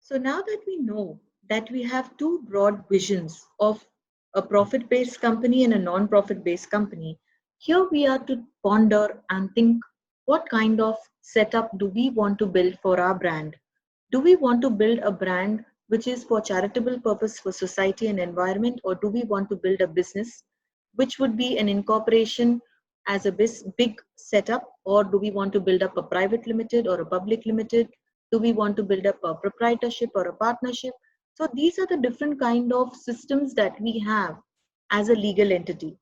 So now that we know that we have two broad visions of a profit-based company and a non-profit-based company, here we are to ponder and think what kind of setup do we want to build for our brand? Do we want to build a brand which is for charitable purpose for society and environment, or do we want to build a business which would be an incorporation as a big setup, or do we want to build up a private limited or a public limited? Do we want to build up a proprietorship or a partnership? So these are the different kind of systems that we have as a legal entity.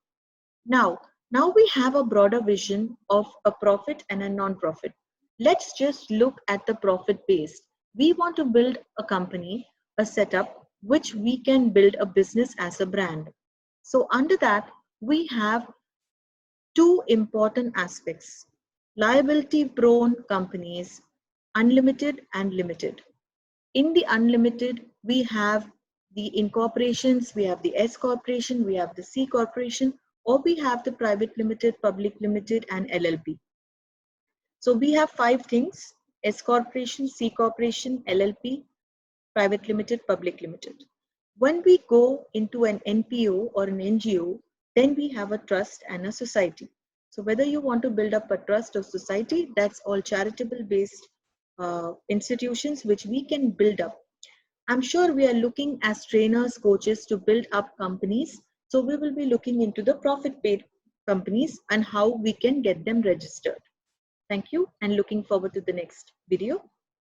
Now we have a broader vision of a profit and a non-profit. Let's just look at the profit based. We want to build a company, a setup, which we can build a business as a brand. So under that, we have two important aspects: liability prone companies, unlimited and limited. In the unlimited, we have the incorporations, we have the S corporation, we have the C corporation, or we have the private limited, public limited, and LLP. So we have five things: S corporation, C corporation, LLP, private limited, public limited. When we go into an NPO or an NGO, then we have a trust and a society. So whether you want to build up a trust or society, that's all charitable based institutions which we can build up. I'm sure we are looking as trainers, coaches to build up companies. So we will be looking into the profit paid companies and how we can get them registered. Thank you and looking forward to the next video.